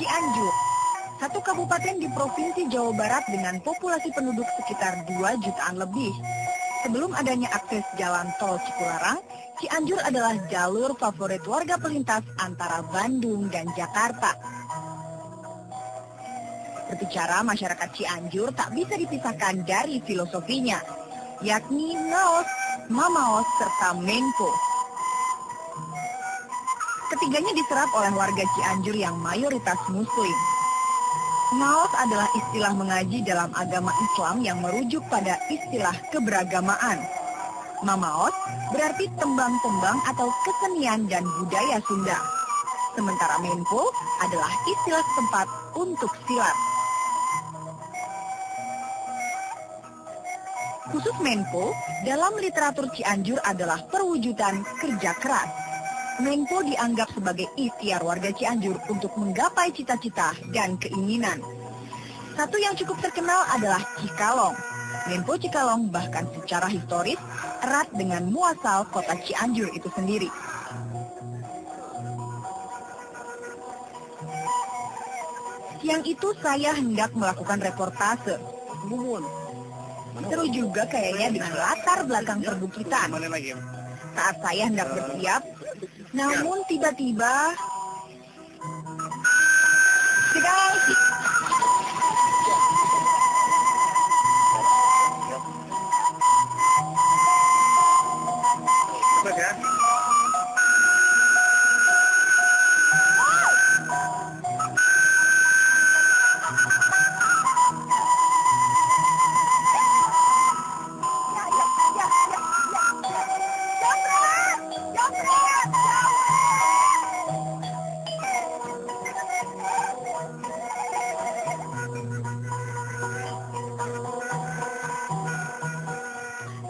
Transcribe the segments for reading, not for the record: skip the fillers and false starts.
Cianjur, satu kabupaten di Provinsi Jawa Barat dengan populasi penduduk sekitar 2 jutaan lebih. Sebelum adanya akses jalan tol Cipularang, Cianjur adalah jalur favorit warga pelintas antara Bandung dan Jakarta. Berbicara masyarakat Cianjur tak bisa dipisahkan dari filosofinya, yakni Naos, Mamaos, serta Menpo. Ketiganya diserap oleh warga Cianjur yang mayoritas Muslim. Naos adalah istilah mengaji dalam agama Islam yang merujuk pada istilah keberagamaan. Mamaos berarti tembang-tembang atau kesenian dan budaya Sunda. Sementara Menpo adalah istilah setempat untuk silat. Khusus Menpo, dalam literatur Cianjur adalah perwujudan kerja keras. Menpo dianggap sebagai ikhtiar warga Cianjur untuk menggapai cita-cita dan keinginan. Satu yang cukup terkenal adalah Cikalong. Menpo Cikalong bahkan secara historis erat dengan muasal kota Cianjur itu sendiri. Siang itu saya hendak melakukan reportase. Seru juga kayaknya dengan latar belakang perbukitan. Saat saya hendak bersiap, namun tiba-tiba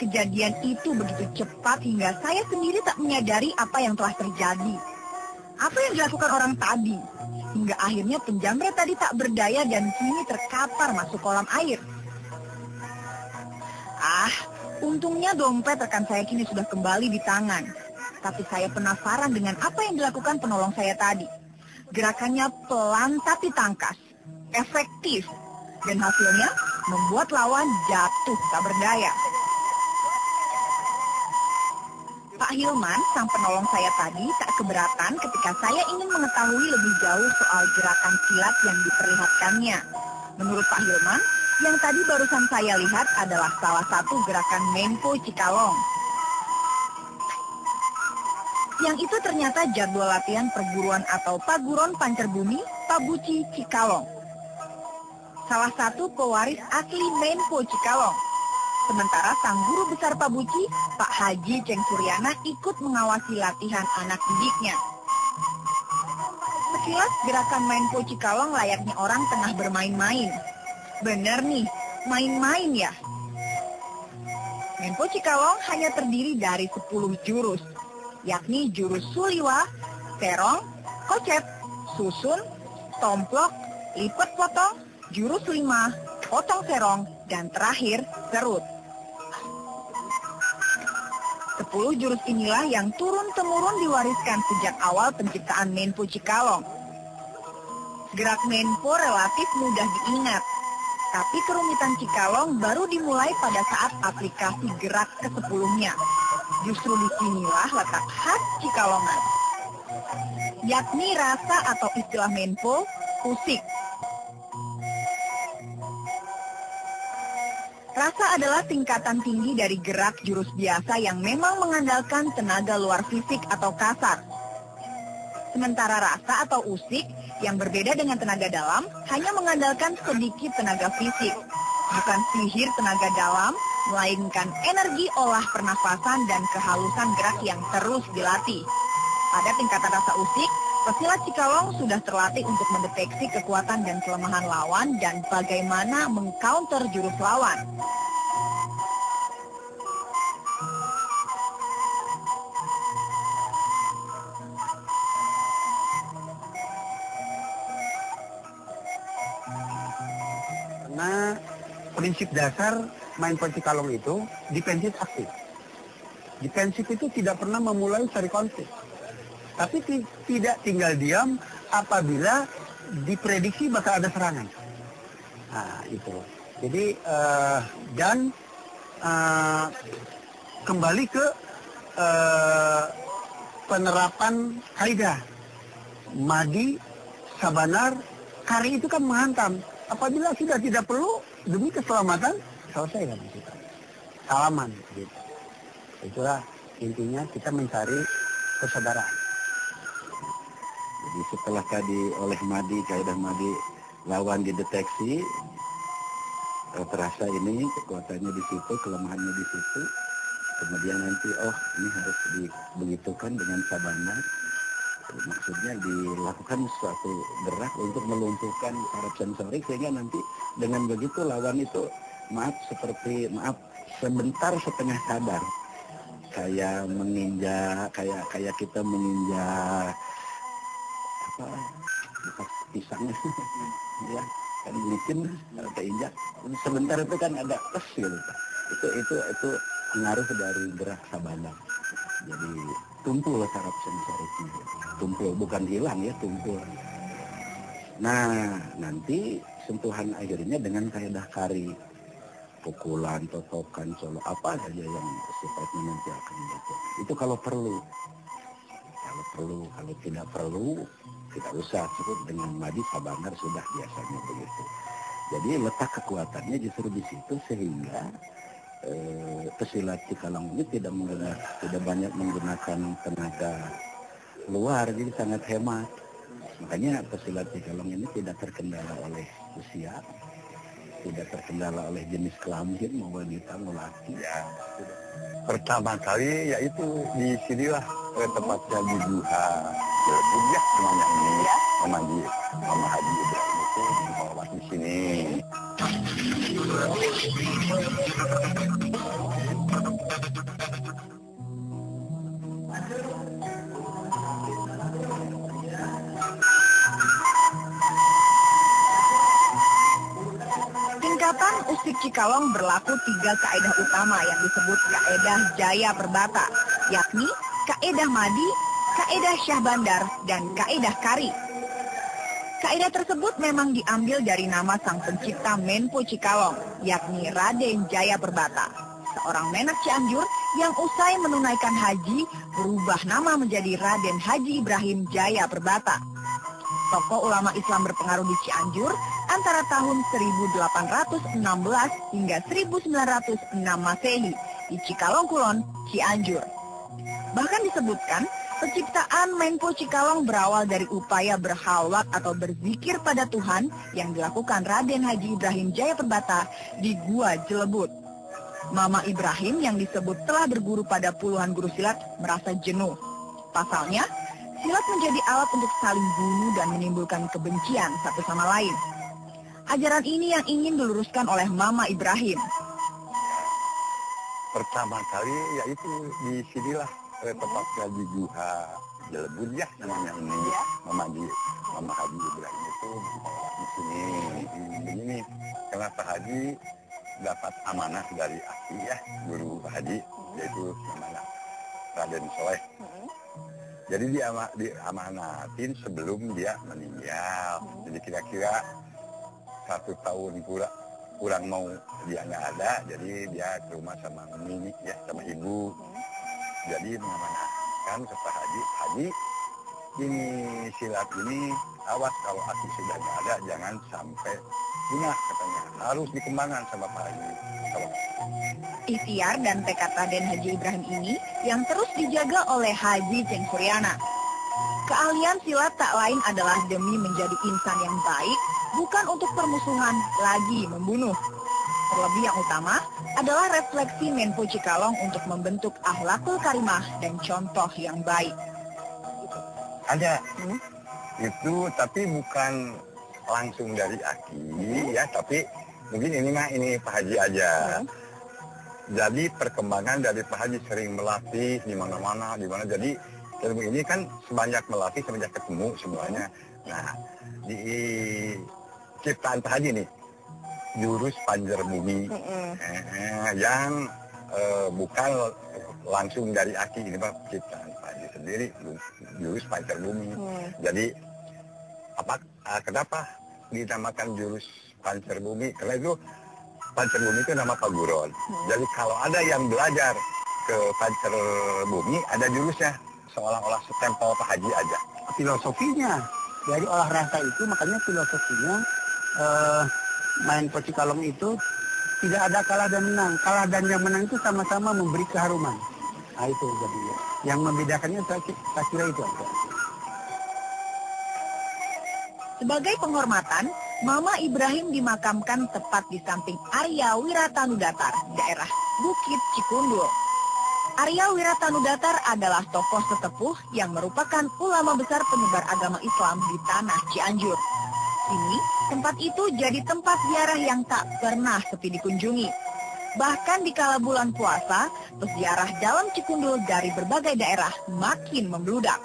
kejadian itu begitu cepat hingga saya sendiri tak menyadari apa yang telah terjadi. Apa yang dilakukan orang tadi? Hingga akhirnya penjamret tadi tak berdaya dan kini terkapar masuk kolam air. Untungnya dompet rekan saya kini sudah kembali di tangan. Tapi saya penasaran dengan apa yang dilakukan penolong saya tadi. Gerakannya pelan tapi tangkas, efektif, dan hasilnya membuat lawan jatuh tak berdaya. Pak Hilman, sang penolong saya tadi, tak keberatan ketika saya ingin mengetahui lebih jauh soal gerakan silat yang diperlihatkannya. Menurut Pak Hilman, yang tadi barusan saya lihat adalah salah satu gerakan Menpo Cikalong. Yang itu ternyata jadwal latihan perguruan atau Paguron Pancerbumi Pabuci Cikalong. Salah satu pewaris asli Menpo Cikalong. Sementara sang guru besar Pabuci, Pak Haji Ceng Suryana, ikut mengawasi latihan anak didiknya. Sekilas gerakan Menpo Cikalong layaknya orang tengah bermain-main. Bener nih, main-main ya. Menpo Cikalong hanya terdiri dari 10 jurus, yakni jurus Suliwa, Terong, Kocep, Susun, Tomplok, Lipat Potong, jurus 5, Potong Serong, dan terakhir Serut. 10 jurus inilah yang turun-temurun diwariskan sejak awal penciptaan Menpo Cikalong. Gerak Menpo relatif mudah diingat, tapi kerumitan Cikalong baru dimulai pada saat aplikasi gerak ke-10-nya. Justru disinilah letak khas Cikalongan, yakni rasa atau istilah Menpo, pusik. Rasa adalah tingkatan tinggi dari gerak jurus biasa yang memang mengandalkan tenaga luar fisik atau kasar. Sementara rasa atau usik yang berbeda dengan tenaga dalam hanya mengandalkan sedikit tenaga fisik. Bukan sihir tenaga dalam, melainkan energi olah pernafasan dan kehalusan gerak yang terus dilatih. Pada tingkatan rasa usik, pesilat Cikalong sudah terlatih untuk mendeteksi kekuatan dan kelemahan lawan dan bagaimana mengcounter jurus lawan. Karena prinsip dasar main Cikalong itu defensif aktif. Defensif itu tidak pernah memulai cari konflik. Tapi tidak tinggal diam apabila diprediksi bakal ada serangan. Nah, itu. Jadi, dan kembali ke penerapan kaidah. Madi, sabanar, kari itu kan menghantam. Apabila sudah tidak perlu, demi keselamatan, selesai kan kita. Salaman. Gitu. Itulah intinya kita mencari kesadaran. Jadi setelah tadi oleh Madi, kaidah Madi, lawan dideteksi, terasa ini kekuatannya di situ, kelemahannya di situ. Kemudian nanti, ini harus dibegitukan dengan sabanar. Maksudnya dilakukan suatu gerak untuk melumpuhkan saraf sensorik, sehingga nanti dengan begitu lawan itu, sebentar setengah sadar. Kayak menginjak, kayak kita menginjak bukan pisangnya ya kan licin kalau keinjak sebentar itu kan ada tes gitu. Itu pengaruh dari gerak sabanar. Jadi tumpul saraf sensoriknya, tumpul, bukan hilang ya, tumpul. Nah, nanti sentuhan akhirnya dengan kaidah kari, pukulan, totokan, solo, apa saja yang sifatnya nanti akan jatuh. Itu kalau perlu. Kalau tidak perlu, tidak usah. Cukup dengan Madi, sabanar sudah biasanya begitu. Jadi letak kekuatannya justru di situ, sehingga pesilat Cikalong ini tidak banyak menggunakan tenaga luar, jadi sangat hemat. Makanya pesilat Cikalong ini tidak terkendala oleh usia, tidak terkendala oleh jenis kelamin, mau wanita mau laki. Ya, pertama kali yaitu di sinilah tepatnya di Duha Budiah namanya ini, memang di Mama Haji Ibrahim itu membawa di sini. Tingkatan usik Cikalong berlaku 3 kaedah utama yang disebut kaedah Jaya Perbata, yakni kaedah Madi, kaedah Syah Bandar, dan kaedah Kari. Kaedah tersebut memang diambil dari nama sang pencipta Menpo Cikalong, yakni Raden Jaya Perbata, seorang menak Cianjur yang usai menunaikan haji berubah nama menjadi Raden Haji Ibrahim Jaya Perbata. Tokoh ulama Islam berpengaruh di Cianjur antara tahun 1816 hingga 1906 Masehi di Cikalong Kulon, Cianjur. Bahkan disebutkan, penciptaan Menpo Cikalong berawal dari upaya berhalwat atau berzikir pada Tuhan yang dilakukan Raden Haji Ibrahim Jaya Perbata di Gua Jelebut. Mama Ibrahim yang disebut telah berguru pada puluhan guru silat merasa jenuh. Pasalnya, silat menjadi alat untuk saling bunuh dan menimbulkan kebencian satu sama lain. Ajaran ini yang ingin diluruskan oleh Mama Ibrahim. Pertama kali yaitu di sinilah tepatnya di Duha Jelebut ya namanya ini, Mama Haji Ibrahim itu di sini. Ini kenapa Haji dapat amanah dari Aki ya, guru Haji, yaitu namanya Raden Soleh. Jadi diamanatin sebelum dia meninggal. Jadi kira-kira 1 tahun kurang mau dia nggak ada, jadi dia ke rumah sama Mimi ya, sama ibu. Jadi mengamanahkan kepada Haji, ini silat ini awas kalau Aki sudah nggak ada, jangan sampai punah katanya, harus dikembangkan sama Pak Haji. Ikhtiar dan tekad Raden Haji Ibrahim ini yang terus dijaga oleh Haji Ceng Suryana. Keahlian silat tak lain adalah demi menjadi insan yang baik, bukan untuk permusuhan lagi membunuh. Terlebih yang utama adalah refleksi Menpo Cikalong untuk membentuk akhlakul karimah dan contoh yang baik. Ada itu, tapi bukan langsung dari Aki ya, tapi mungkin ini Pak Haji aja. Jadi perkembangan dari Pak Haji sering melatih di mana-mana, jadi ilmu ini kan sebanyak melatih sebanyak ketemu semuanya. Nah, di ciptaan Pak Haji nih, jurus panjer bumi yang bukan langsung dari Aki, ini Pak ciptaan Pak Haji sendiri, jurus panjer bumi. Jadi kenapa dinamakan jurus pancer bumi? Karena itu pancer bumi itu nama paguron. Jadi kalau ada yang belajar ke pancer bumi, ada jurusnya, seolah-olah setempel Pak Haji aja. Filosofinya dari olah rasa itu, makanya filosofinya Menpo Cikalong itu tidak ada kalah dan menang. Kalah dan yang menang itu sama-sama memberi keharuman. Nah itu jadi yang membedakannya saya kira itu aja. Sebagai penghormatan, Mama Ibrahim dimakamkan tepat di samping Arya Wiratanudatar, daerah Bukit Cikundul. Arya Wiratanudatar adalah tokoh sesepuh yang merupakan ulama besar penyebar agama Islam di tanah Cianjur. Kini, tempat itu jadi tempat ziarah yang tak pernah sepi dikunjungi. Bahkan di kala bulan puasa, peziarah dalam Cikundul dari berbagai daerah makin membludak.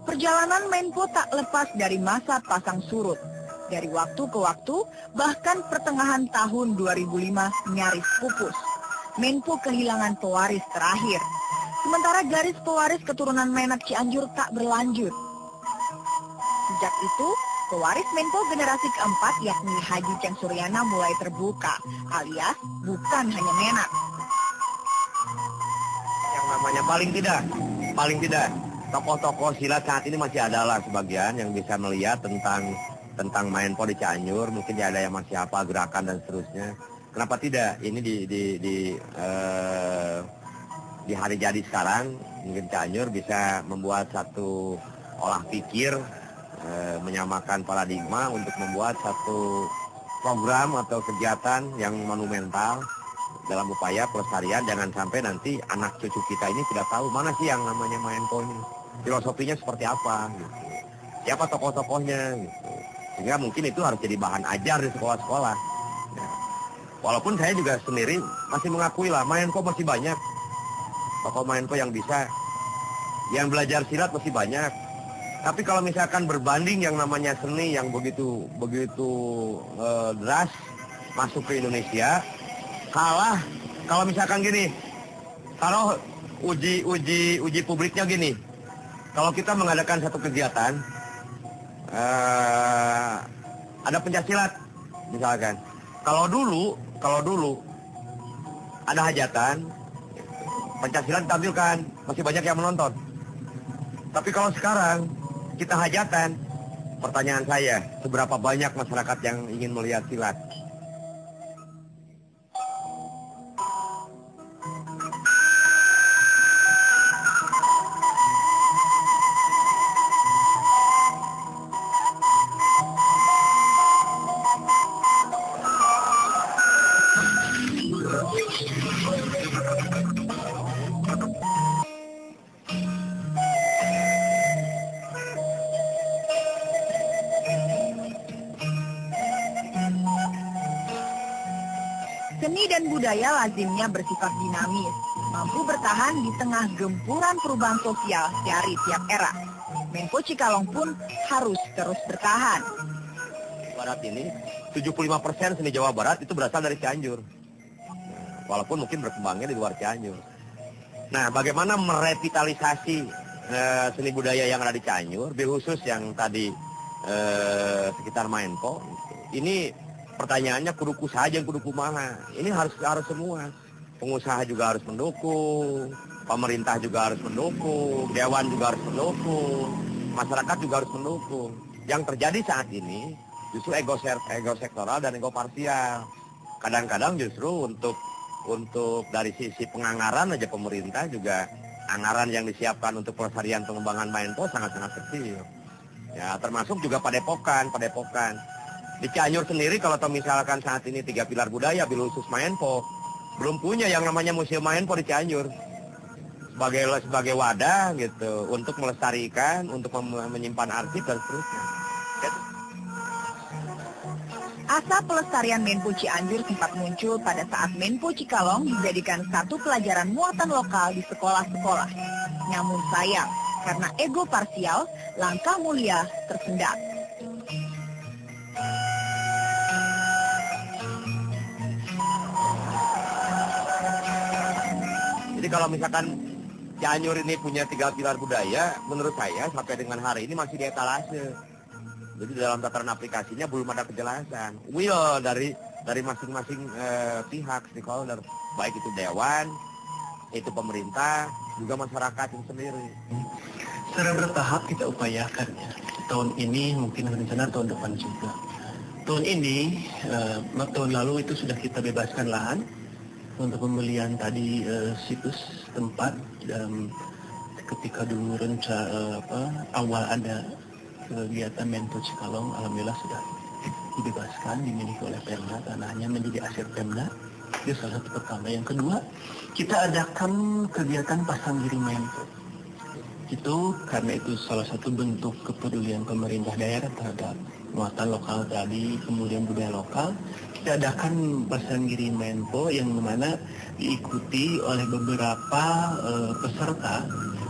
Perjalanan Menpo tak lepas dari masa pasang surut. Dari waktu ke waktu, bahkan pertengahan tahun 2005 nyaris pupus. Menpo kehilangan pewaris terakhir. Sementara garis pewaris keturunan Menak Cianjur tak berlanjut. Sejak itu, pewaris Menpo generasi keempat yakni Haji Ceng Suryana mulai terbuka, alias bukan hanya Menak. Yang namanya paling tidak, tokoh-tokoh silat saat ini masih adalah sebagian yang bisa melihat tentang Menpo di Cianjur. Mungkin ada yang masih apa gerakan dan seterusnya. Kenapa tidak? Ini di hari jadi sekarang, mungkin Cianjur bisa membuat satu olah pikir, menyamakan paradigma untuk membuat satu program atau kegiatan yang monumental dalam upaya pelestarian. Jangan sampai nanti anak cucu kita ini tidak tahu mana sih yang namanya Menpo ini, filosofinya seperti apa, gitu. Siapa tokoh-tokohnya, gitu. Sehingga mungkin itu harus jadi bahan ajar di sekolah-sekolah. Ya. Walaupun saya juga sendiri masih mengakui lah, Menpo masih banyak. Tokoh Menpo yang bisa, yang belajar silat masih banyak. Tapi kalau misalkan berbanding yang namanya seni yang begitu deras masuk ke Indonesia, kalah. Kalau misalkan gini, kalau uji publiknya gini, kalau kita mengadakan satu kegiatan, ada pencaksilat misalkan. Kalau dulu ada hajatan, pencaksilat ditampilkan, masih banyak yang menonton. Tapi kalau sekarang kita hajatan, pertanyaan saya, seberapa banyak masyarakat yang ingin melihat silat? Seni dan budaya lazimnya bersifat dinamis, mampu bertahan di tengah gempuran perubahan sosial dari tiap era. Menpo Cikalong pun harus terus bertahan. Barat ini, 75% seni Jawa Barat itu berasal dari Cianjur. Walaupun mungkin berkembangnya di luar Cianjur. Nah, bagaimana merevitalisasi seni budaya yang ada di Cianjur, khusus yang tadi sekitar Menpo, ini pertanyaannya kudu saja yang kudu kumaha. Ini harus semua. Pengusaha juga harus mendukung, pemerintah juga harus mendukung, dewan juga harus mendukung, masyarakat juga harus mendukung. Yang terjadi saat ini justru ego sektoral dan ego parsial. Kadang-kadang justru untuk dari sisi penganggaran aja pemerintah juga anggaran yang disiapkan untuk pelestarian pengembangan Menpo sangat-sangat kecil. Ya, termasuk juga Padepokan. Di Cianjur sendiri kalau misalkan saat ini 3 pilar budaya bil khusus Maenpo belum punya yang namanya Museum Maenpo di Cianjur. Sebagai wadah gitu untuk melestarikan, untuk menyimpan arsip dan seterusnya. Asa pelestarian Menpo Cianjur sempat muncul pada saat Menpo Cikalong dijadikan satu pelajaran muatan lokal di sekolah-sekolah. Namun sayang, karena ego parsial, langkah mulia tersendat. Jadi kalau misalkan Cianjur ini punya 3 pilar budaya, menurut saya sampai dengan hari ini masih di etalase. Jadi dalam tataran aplikasinya belum ada kejelasan. Will dari masing-masing pihak stakeholder, baik itu dewan, itu pemerintah, juga masyarakat itu sendiri. Secara bertahap kita upayakan ya. Tahun ini mungkin rencana tahun depan juga. Tahun ini, tahun lalu itu sudah kita bebaskan lahan untuk pembelian tadi situs tempat, dan ketika dulu awal ada kegiatan Menpo Cikalong, alhamdulillah sudah dibebaskan, dimiliki oleh Pemda, tanahnya menjadi aset Pemda. Itu salah satu pertama. Yang kedua, kita adakan kegiatan Pasanggiri Menpo. Itu karena itu salah satu bentuk kepedulian pemerintah daerah terhadap muatan lokal tadi, kemudian budaya lokal. Kita adakan Pasanggiri Menpo yang mana diikuti oleh beberapa peserta,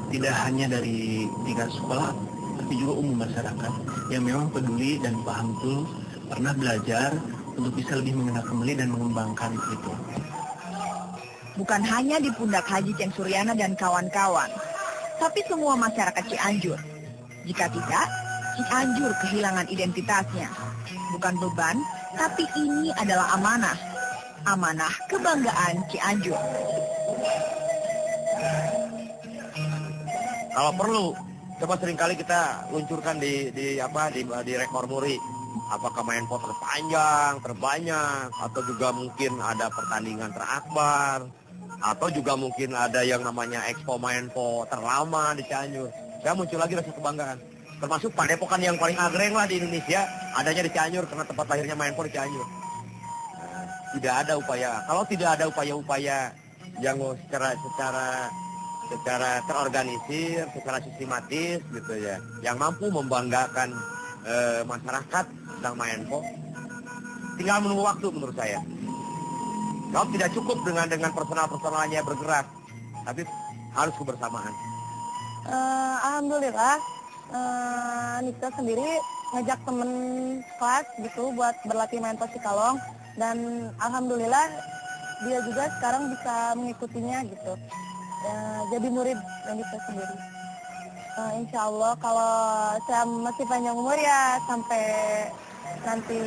tidak hanya dari tingkat sekolah, tapi juga umum masyarakat yang memang peduli dan paham betul, pernah belajar untuk bisa lebih mengenal kembali dan mengembangkan itu. Bukan hanya di pundak Haji Ceng Suryana dan kawan-kawan, tapi semua masyarakat Cianjur. Jika tidak, Cianjur kehilangan identitasnya. Bukan beban, tapi ini adalah amanah. Amanah kebanggaan Cianjur. Kalau perlu, coba seringkali kita luncurkan di rekor muri. Apakah Menpo terpanjang, terbanyak, atau juga mungkin ada pertandingan terakbar, atau juga mungkin ada yang namanya Expo Menpo terlama di Cianjur. Saya muncul lagi rasa kebanggaan. Termasuk Padepokan yang paling agreng lah di Indonesia, adanya di Cianjur karena tempat lahirnya Menpo di Cianjur. Tidak ada upaya, kalau tidak ada upaya-upaya yang secara terorganisir, secara sistematis gitu ya, yang mampu membanggakan masyarakat tentang Menpo, tinggal menunggu waktu menurut saya. Kalau tidak cukup dengan personal-personalnya bergerak, tapi harus kebersamaan. Alhamdulillah, Nita sendiri ngajak temen kelas gitu buat berlatih Menpo Cikalong, dan alhamdulillah dia juga sekarang bisa mengikutinya gitu. Jadi murid Nita sendiri. Insya Allah kalau saya masih panjang umur ya sampai nanti.